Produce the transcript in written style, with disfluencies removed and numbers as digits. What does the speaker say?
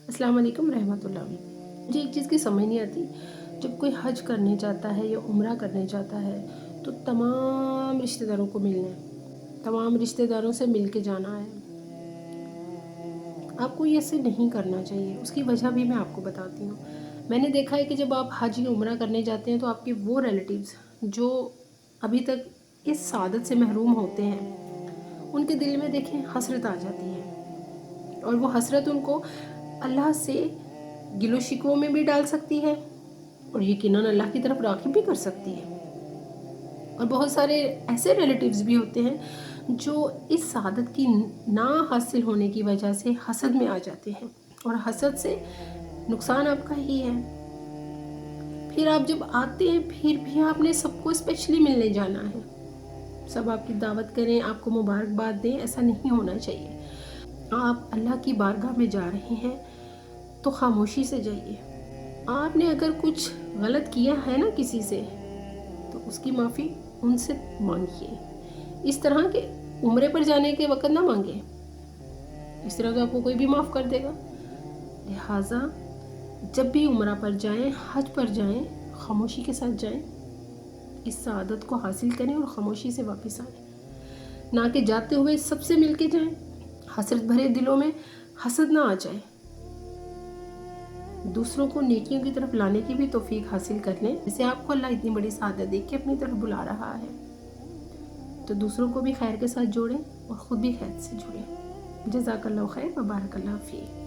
السلام علیکم رحمۃ اللہ۔ مجھے ایک چیز کی سمجھ نہیں آتی، جب کوئی حج کرنے جاتا ہے یا عمرہ کرنے جاتا ہے تو تمام رشتہ داروں کو ملنا ہے، تمام رشتہ داروں سے مل کے جانا ہے۔ آپ کو یہ ایسے نہیں کرنا چاہیے، اس کی وجہ بھی میں آپ کو بتاتی ہوں۔ میں نے دیکھا ہے کہ جب آپ حج یا عمرہ کرنے جاتے ہیں تو آپ کے وہ ریلیٹیوز جو ابھی تک اس سعادت سے محروم ہوتے ہیں، ان کے دل میں دیکھیں حسرت آ جاتی ہے، اور وہ حسرت ان کو اللہ سے گل و شکووں میں بھی ڈال سکتی ہے اور یقیناً اللہ کی طرف راغب بھی کر سکتی ہے۔ اور بہت سارے ایسے ریلیٹیوز بھی ہوتے ہیں جو اس سعادت کی نہ حاصل ہونے کی وجہ سے حسد میں آ جاتے ہیں، اور حسد سے نقصان آپ کا ہی ہے۔ پھر آپ جب آتے ہیں پھر بھی آپ نے سب کو اسپیشلی ملنے جانا ہے، سب آپ کی دعوت کریں، آپ کو مبارکباد دیں، ایسا نہیں ہونا چاہیے۔ آپ اللہ کی بارگاہ میں جا رہے ہیں تو خاموشی سے جائیے۔ آپ نے اگر کچھ غلط کیا ہے نا کسی سے، تو اس کی معافی ان سے مانگیے۔ اس طرح کہ عمرے پر جانے کے وقت نہ مانگیں، اس طرح تو آپ کو کوئی بھی معاف کر دے گا۔ لہٰذا جب بھی عمرہ پر جائیں، حج پر جائیں، خاموشی کے ساتھ جائیں، اس سعادت کو حاصل کریں اور خاموشی سے واپس آئیں، نہ کہ جاتے ہوئے سب سے مل کے جائیں۔ حسرت بھرے دلوں میں حسد نہ آ جائے۔ دوسروں کو نیکیوں کی طرف لانے کی بھی توفیق حاصل کر لیں۔ جیسے آپ کو اللہ اتنی بڑی سعادت دے کے اپنی طرف بلا رہا ہے، تو دوسروں کو بھی خیر کے ساتھ جوڑیں اور خود بھی خیر سے جڑیں۔ جزاک اللہ خیر و بارک اللہ فیک۔